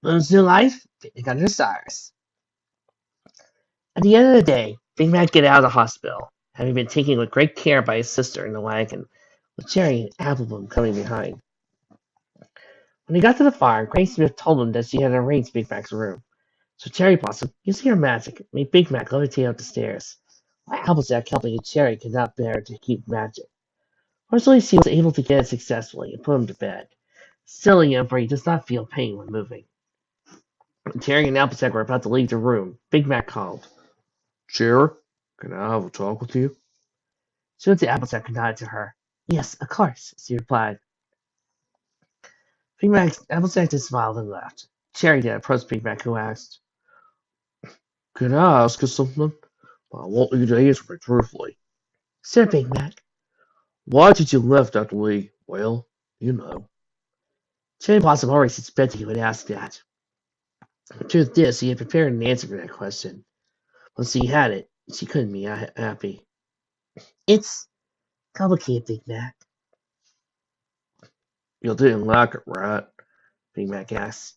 Moon's new life, picnic under the stars. At the end of the day, Big Mac get out of the hospital, having been taken with great care by his sister in the wagon, with Cherry and Applebloom coming behind. When he got to the farm, Granny Smith told him that she had arranged Big Mac's room. So Cherry Blossom, using her magic, made Big Mac levitate up the stairs, while Applejack helping Cherry could not bear to keep magic. Fortunately, she was able to get it successfully and put him to bed, stilling him for he does not feel pain when moving. When Cherry and Applejack were about to leave the room, Big Mac called. Cherry, can I have a talk with you? She went to Applejack and nodded to her. Yes, of course, she replied. Big Mac, Applejack just smiled and laughed. Cherry then approached Big Mac, who asked, Can I ask you something? I want you to answer me truthfully. Sir Big Mac. Why did you left after we, well, you know? Cherry Blossom already suspected he would ask that. The truth is, he had prepared an answer for that question. Once she had it, she couldn't be happy. It's complicated, Big Mac. You didn't like it, right? Big Mac asked.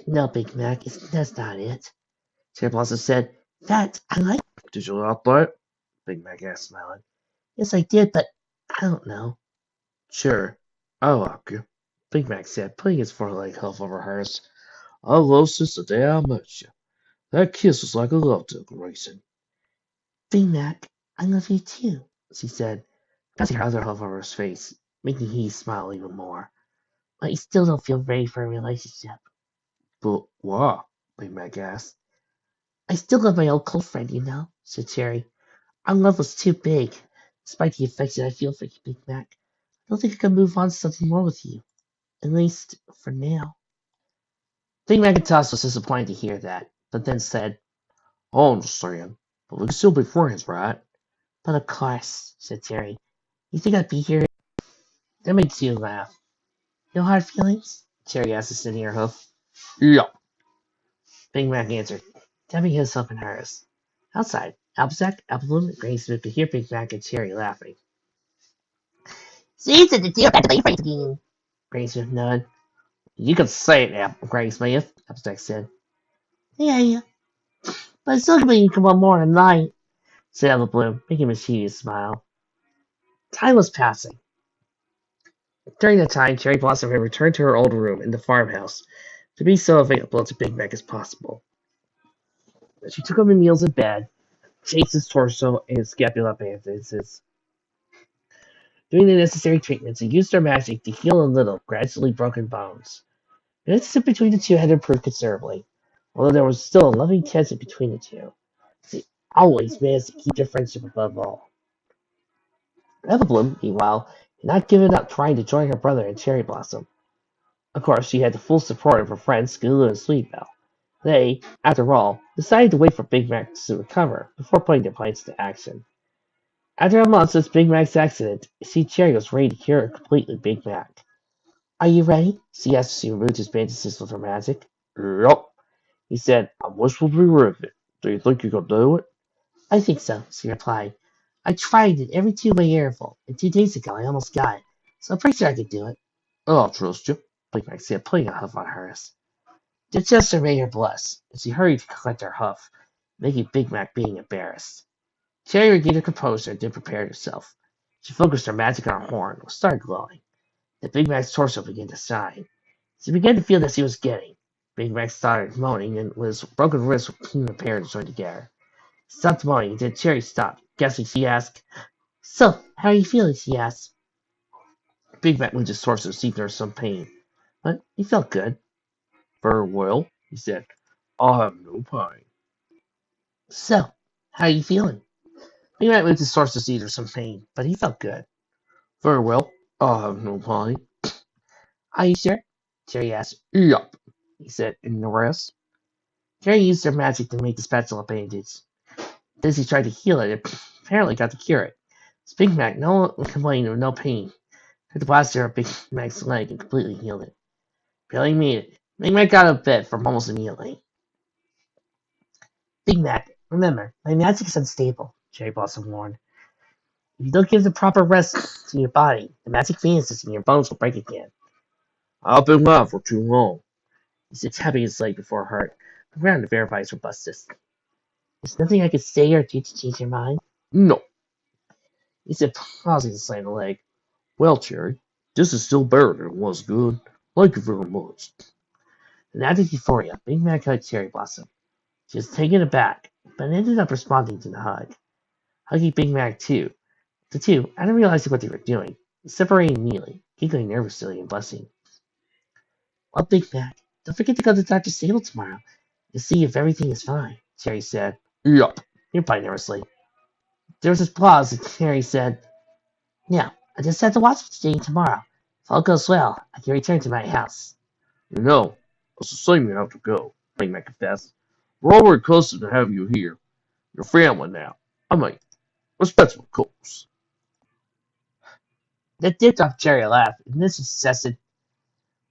No, Big Mac, that's not it. Cherry Blossom said. In fact, I like it. Did you like that? Big Mac asked, smiling. Yes, I did, but I don't know. Sure, I like you, Big Mac said, putting his foreleg half over hers. I love since the day I met you. That kiss was like a love declaration. Big Mac, I love you too, she said, pressing her other half over his face, making he smile even more. But you still don't feel ready for a relationship. But why? Big Mac asked. I still love my old cold friend, you know, said Cherry. Our love was too big. Despite the affection I feel for you, Big Mac, I don't think I can move on to something more with you. At least, for now. Big Macintosh was disappointed to hear that, but then said, I understand, but we can still be friends, right? But of course, said Terry. You think I'd be here? That makes you laugh. No hard feelings? Terry asked, sitting her hoof. Yeah, Big Mac answered, tapping himself in hers. Outside, Applejack, Applebloom, and Granny Smith could hear Big Mac and Cherry laughing. See, said the dear back to my friends again. Granny Smith nodded. You can say it, Granny Smith, Applejack said. Yeah, but it's still going to come on more tonight, said Applebloom, making a mischievous smile. Time was passing. During that time, Cherry Blossom had returned to her old room in the farmhouse to be so available to Big Mac as possible. She took him meals in bed, changed his torso and his scapula bandages, doing the necessary treatments, and used her magic to heal a little gradually broken bones. The relationship between the two had improved considerably, although there was still a loving tension between the two. They always managed to keep their friendship above all. Evelyn, meanwhile, had not given up trying to join her brother and Cherry Blossom. Of course, she had the full support of her friends Scootaloo and Sweetbelle. They, after all, decided to wait for Big Mac to recover before putting their plans into action. After a month since Big Mac's accident, Cherry was ready to cure completely Big Mac. Are you ready? She asked as she removed his bandages with her magic. Yup, he said. I wish we'd be rid of it. Do you think you can do it? I think so, she replied. I tried it every two-way interval, and 2 days ago I almost got it, so I'm pretty sure I could do it. I'll trust you, Big Mac said, putting a huff on hers. The gesture made her blush, and she hurried to collect her huff, making Big Mac being embarrassed. Cherry regained her composure and then prepared herself. She focused her magic on her horn, which started glowing. Then Big Mac's torso began to shine. She began to feel that she was getting. Big Mac started moaning, and with his broken wrist being repaired and joined together. He stopped moaning, and then Cherry stopped. Guessing, she asked, So, how are you feeling? She asked. Big Mac moved his torso to see if there was some pain, but he felt good. Very well, he said. I have no pain. So, how are you feeling? Big Mac moved his torso to see if there was some pain, but he felt good. Very well, I have no pain. Are you sure? Cherry asked. Yup, he said, in the rest. Cherry used her magic to make the spatula bandage. Then she tried to heal it, and apparently got to cure it. Big Mac, no one complained of no pain. Took the plaster of Big Mac's leg and completely healed it. Barely made it. Big Mac got out of bed from almost immediately. Big Mac, remember, my magic is unstable, Cherry Blossom warned. If you don't give the proper rest to your body, the magic vanishes and your bones will break again. I've been alive for too long. He said, tapping his leg before her heart, around to verify his robustness. There's nothing I could say or do to change your mind? No, he said, pausing to slam the leg. Well, Cherry, this is still better than it was good. Thank you very much. And out of euphoria, Big Mac hugged Cherry Blossom. She was taken aback, but ended up responding to the hug, hugging Big Mac too. The two, hadn't realized what they were doing, separating immediately, giggling nervously and blushing. Well, Big Mac, don't forget to go to Dr. Sable tomorrow and see if everything is fine, Cherry said. Yup, he replied nervously. There was a pause, and Cherry said, Now, I just have to watch for today and tomorrow. If all goes well, I can return to my house. No, it's the same you have to go, Big Mac confessed. We're already accustomed to have you here. You're family now. I mean, respectful course. That did off Cherry a laugh, and Mrs. suggested,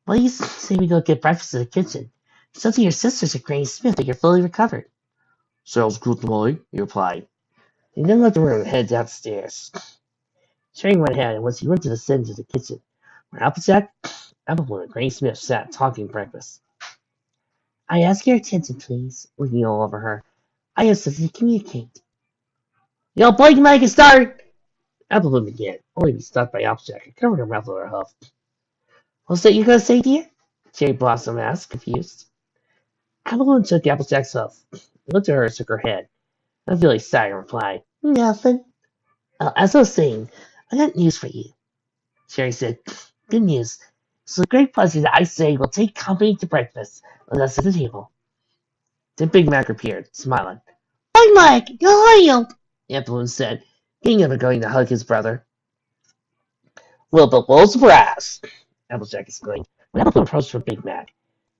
What do you say we go get breakfast in the kitchen? So to your sisters at Granny Smith that you're fully recovered. Sounds good to me, he replied. He then left the room and headed downstairs. Cherry went ahead, and once he went to the center of the kitchen, where Applejack, Applewood, and Granny Smith sat talking breakfast. I ask your attention, please, looking all over her. I have something to communicate. Yo, Blake, make it start! Applewood began, only to be stopped by Applejack, and covered her mouth with her huff. What's that you gonna say, dear? Cherry Blossom asked, confused. Applewood took Applejack's huff, looked at her and shook her head. Until sighed and replied, Nothing. As I was saying, I got news for you. Cherry said, Good news. It's a great pleasure that I say will take company to breakfast with us at the table. Then Big Mac appeared, smiling. Big Mac, you're healed, Applewood said, getting up and going to hug his brother. Well, but what a surprise, Applejack exclaimed, when Applewood approached for Big Mac.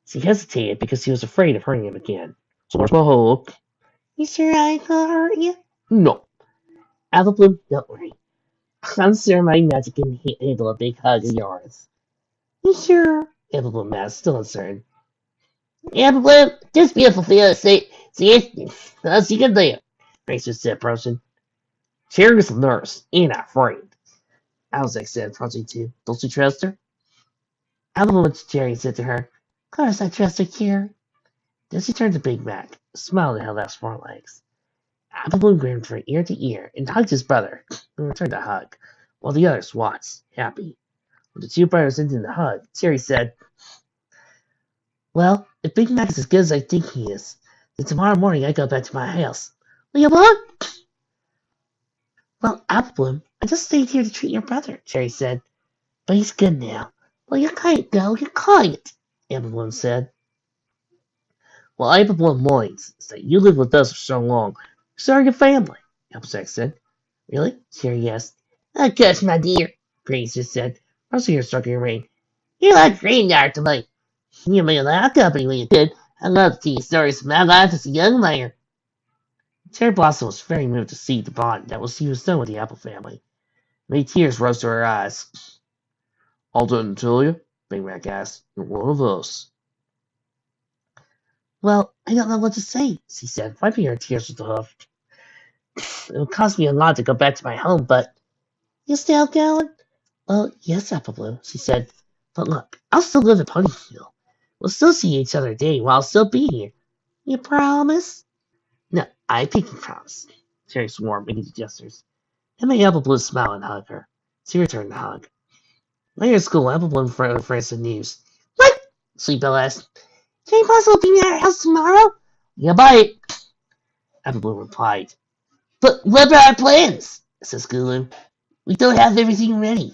She hesitated because she was afraid of hurting him again. So where's my hug? You sure I ain't gonna hurt you? No. Applewood, don't worry. I'm sure my magic can handle a big hug of yours. You sure? Applewood asked, still uncertain. Applewood, this beautiful feel see as you can live, Racer said, approaching. Cherry is a nurse, and a friend. Applejack said, approaching too. Don't you trust her? Applewood went to Cherry and said to her, Of course I trust her, Cherry. Then she turned to Big Mac, smiled and held out his forelegs. Applewood grinned from ear to ear and hugged his brother, and returned the hug, while the others watched, happy. When the two brothers ended the hug, Cherry said, Well, if Big Mac is as good as I think he is, then tomorrow morning I go back to my house. Will you what? Well, Applewood, I just stayed here to treat your brother, Cherry said. But he's good now. Well, you can't go, you can't, Applewood said. Well, Applewood minds is that you lived with us for so long. So are your family, Applejack said. Really? Cherry asked. Of course, my dear, Grace just said, rushing her stroking her mane. You're like granddaughter to me. You made a lot of company when you could. I love to tell you stories from my life as a young man. Cherry Blossom was very moved to see the bond that she was done with the Apple family. Many tears rose to her eyes. All done to tell you? Big Mac asked. You're one of us. Well, I don't know what to say, she said, wiping her tears with the hoof. It would cost me a lot to go back to my home, but... You still going? Well, yes, Appleblue, she said. But look, I'll still live at Ponyfield. We'll still see each other today while I'll still be here. You promise? No, I pinky promise. Cherry swore, making gestures. And made Appleblue smile and hug her. She returned the hug. Later at school, Appleblue and friends the news. What? Sleepbell asked. Can you possibly be at our house tomorrow? Yeah, bye. Appleblue replied. But what about our plans? Says Gulu. We don't have everything ready.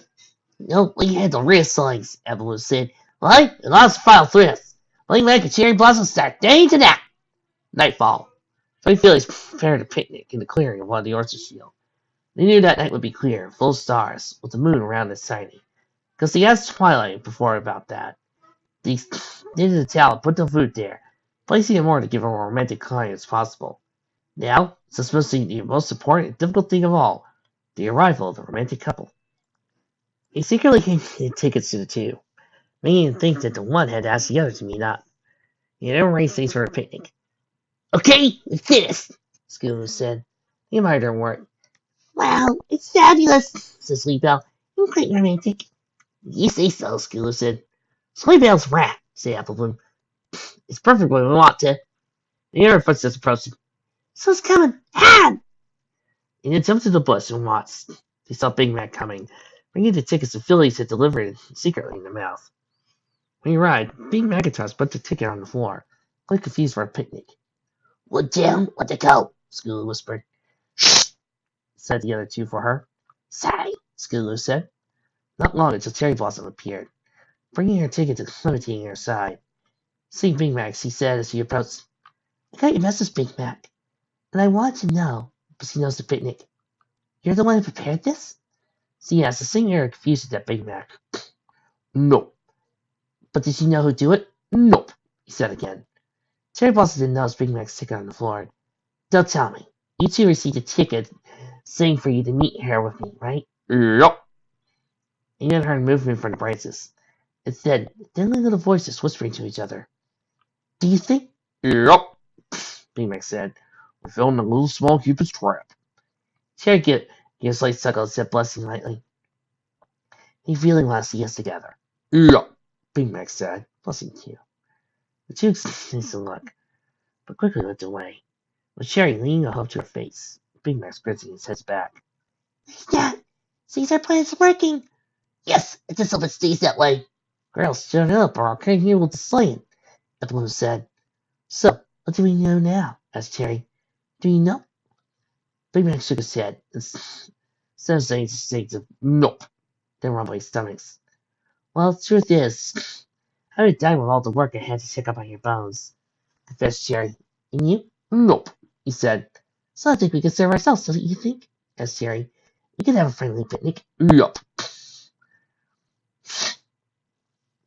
No, we had the wrist signs, Appleblue said. Right? And lots of file threats. Bling Mac and Cherry Blossom start day to night. Nightfall. Three Phillies prepared a picnic in the clearing of one of the orchard field. They knew that night would be clear, full of stars, with the moon around it shining. Because they asked Twilight before about that. They needed the towel and put the food there, placing it more to give a romantic client as possible. Now, it's supposed to be the most important and difficult thing of all, the arrival of the romantic couple. He secretly handed tickets to the two, making him think that the one had asked the other to meet up. He had arranged things for a picnic. Okay, we finished, Scooter said. He admired her work. Wow, it's fabulous, said Sleepbell. And quite romantic. You say so, Scooter said. Sleepbell's rat, said Applebloom. It's perfect when we want to. The other footsteps approaching. Someone's coming! Han! And it jumped to the bush and watched. They saw Big Mac coming, bringing the tickets the Phillies had delivered secretly in the mouth. When he arrived, Big Macintosh put the ticket on the floor, quite confused for a picnic. Wood down, what to go? Scooter whispered. Shh, said the other two for her. Sorry, Scooter said. Not long until Cherry Blossom appeared, bringing her ticket to levitating her side. Seeing Big Mac, she said as she approached, I got your message, Big Mac, and I want to know, but she knows the picnic. You're the one who prepared this? She asked, the same air of confusion at Big Mac. No. But did she know who'd do it? Nope, he said again. Cherry Blossom didn't notice Big Mac's ticket on the floor. Don't tell me. You two received a ticket saying for you to meet here with me, right? Yep. And you heard movement from the branches. Instead, deadly little voices whispering to each other. Do you think? Yep, Big Mac said. We fell in a little small Cupid's trap. Cherry gave a slight suckle and said, blessing lightly. You feeling well, see us together? Yep, Big Mac said, blessing too. The two exchanged a look, but quickly went away, with Cherry leaning a hope to her face, Big Mac's gritting his head back. Dad, sees our plan's working. Yes, I just hope it stays that way. Girls, shut up, or I'll come here with the slaying, Evelyn said. So, what do we know now? Asked Cherry. Do you know? Big Mac shook his head, instead of saying distinct of nope, then rumbling stomachs. Well, the truth is, I would die with all the work I had to check up on your bones, confessed Cherry. And you? Nope, he said. So I think we can serve ourselves, don't you think? Asked Cherry. We could have a friendly picnic. Yup.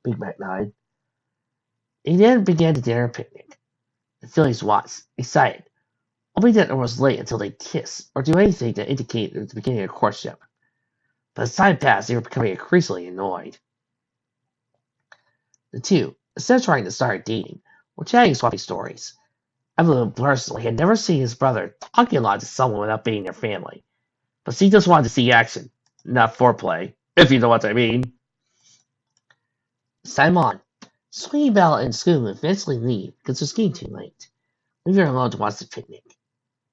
Big Mac nodded. He then began the dinner picnic. The Phillies watched, excited, hoping that it was late until they kissed, or do anything to indicate the beginning of courtship. But as time passed, they were becoming increasingly annoyed. The two, instead of trying to start dating, were chatting swapping stories. Evelyn personally had never seen his brother talking a lot to someone without being their family. But she just wanted to see action, not foreplay, if you know what I mean. Time on. Sweeney Belle and Scooter eventually leave because it was getting too late, leaving her alone to watch the picnic.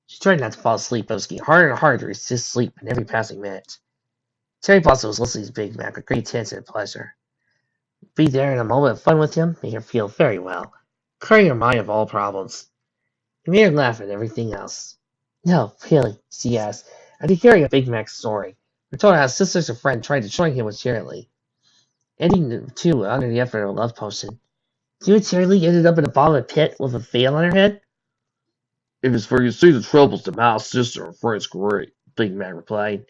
She tried not to fall asleep, but it was getting harder and harder to resist sleep in every passing minute. Cherry Blossom was listening to Big Mac with great attention and pleasure. Be there in a moment of fun with him made her feel very well, clearing her mind of all problems. He made her laugh at everything else. No, really, she asked, after hearing Big Mac's story. Her told how sisters and friends tried to join him with Cherry, ending too under the effort of a love potion. You and Cherry ended up in the bottom of a pit with a veil on her head? If it's for you to see the troubles that my sister and friends create, Big Mac replied.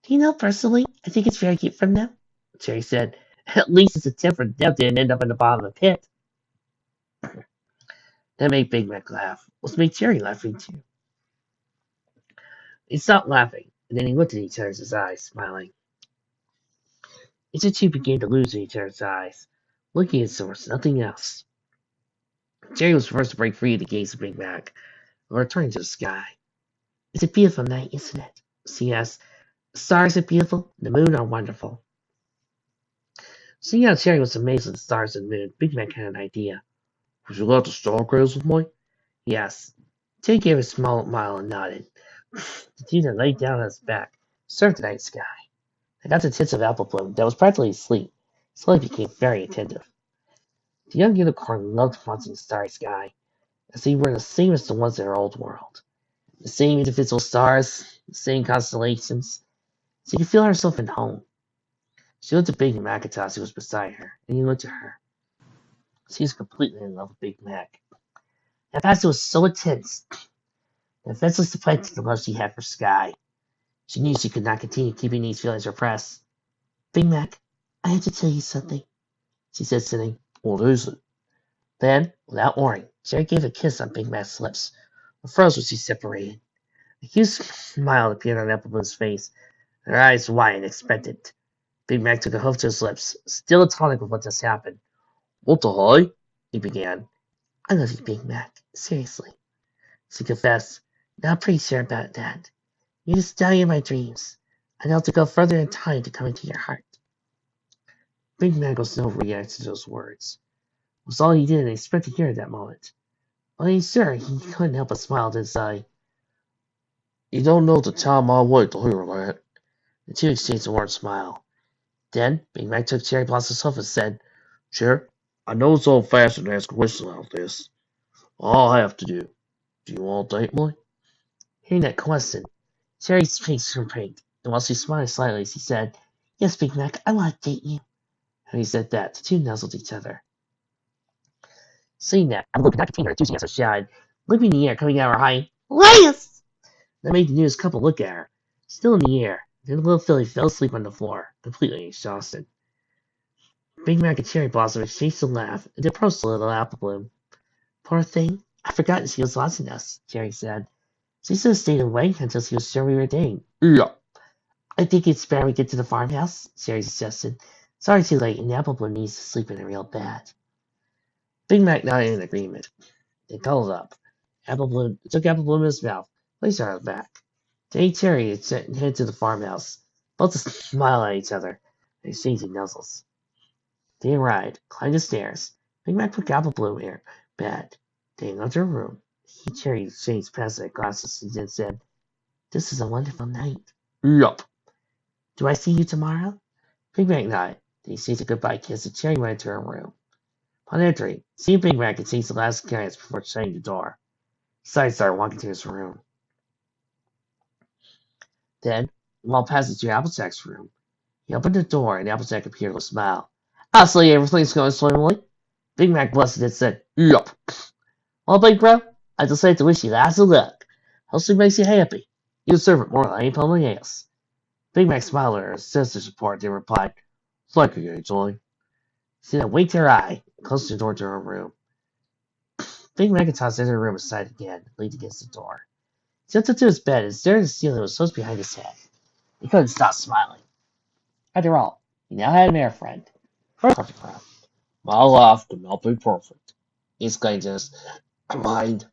Do you know personally, I think it's very cute from them, Cherry said. At least it's a tip for them to end up in the bottom of the pit. That made Big Mac laugh. Which made Cherry laughing too. He stopped laughing, and then he looked at each other's eyes, smiling. The two began to lose in each other's eyes, looking at source, nothing else. Cherry was the first to break free of the gaze of Big Mac, and returning to the sky. It's a beautiful night, isn't it? She asked. The stars are beautiful, the moon are wonderful. Seeing how Cherry was amazed at the stars and moon, Big Mac had an idea. Would you like to stargaze with me? Yes. Cherry gave a small smile and nodded. The two then laid down on his back, stared at the night sky. They got the tints of Apple Bloom that was practically asleep, slowly became very attentive. The young unicorn loved watching the starry sky, as they were the same as the ones in her old world. The same individual stars, the same constellations. She could feel herself at home. She looked at Big Macintosh who was beside her, and he looked at her. She was completely in love with Big Mac. That passion was so intense that eventually supplanted the love she had for Sky. She knew she could not continue keeping these feelings repressed. Big Mac, I have to tell you something, she said, sitting. What is it? Then, without warning, Cherry gave a kiss on Big Mac's lips, or froze when she separated. A huge smile appeared on Appleman's face, and her eyes wide and expectant. Big Mac took a hoof to his lips, still atonic with what just happened. What the hell? He began. I love you, Big Mac. Seriously. She confessed. Not pretty sure about that. You're the stallion of my dreams. I know to go further in time to come into your heart. Big Mac was no reaction to those words. was all he didn't expect to hear at that moment. Only sure, he couldn't help but smile to say, "You don't know the time I wait to hear that." The two exchanged a warm smile. Then, Big Mac took Cherry Blossom's hoof and said, "Cherry, I know it's old-fashioned to ask a question like this. All I have to do you want to date me?" Hearing that question, Cherry's face turned pink, and while she smiled slightly, she said, "Yes, Big Mac, I want to date you." Having said that, the two nuzzled each other. Seeing that, Apple could not contain her enthusiasm, shouted, leaping in the air, coming out of her high, "Lance!" That made the newest couple look at her. Still in the air, then the little filly fell asleep on the floor, completely exhausted. Big Mac and Cherry Blossom exchanged a laugh and approached the little apple bloom. "Poor thing, I'd forgotten she was watching us," Cherry said. "She should have stayed awake until she was sure we were dating." "Yeah." "I think it's better we get to the farmhouse," Cherry suggested. "It's already too late, and the apple bloom needs to sleep in it real bad." Big Mac nodded in agreement. They cuddled up. Took Apple Bloom in his mouth, placed her on his back. Then Cherry headed to the farmhouse. Both smiled at each other, and exchanging nuzzles. They arrived, climbed the stairs. Big Mac put Apple Bloom in her bed. They entered her room. He and Cherry exchanged passionate glances and then said, "This is a wonderful night." "Yup." "Do I see you tomorrow?" Big Mac nodded. Then he exchanged a goodbye kiss and Cherry went into her room. Upon entering, seeing Big Mac exchanged the last glance before shutting the door. Side started walking to his room. Then, while passing through Applejack's room, he opened the door and Applejack appeared with a smile. "Obviously, everything's going swimmingly." Big Mac blushed and said, "Yup." "Well, big bro, I just like to wish you lots of luck. Hopefully makes you happy. You deserve it more than anything else." Big Mac smiled at her sister's support and replied, "Thank you, Angeline." She then winked her eye and closed the door to her room. Big Macintosh entered the room and sighed again, leaned against the door. He jumped up to his bed and stared at the ceiling that was close behind his head. He couldn't stop smiling. After all, he now had a male friend. Perfect for him. "My life could not be perfect," he exclaimed in his mind.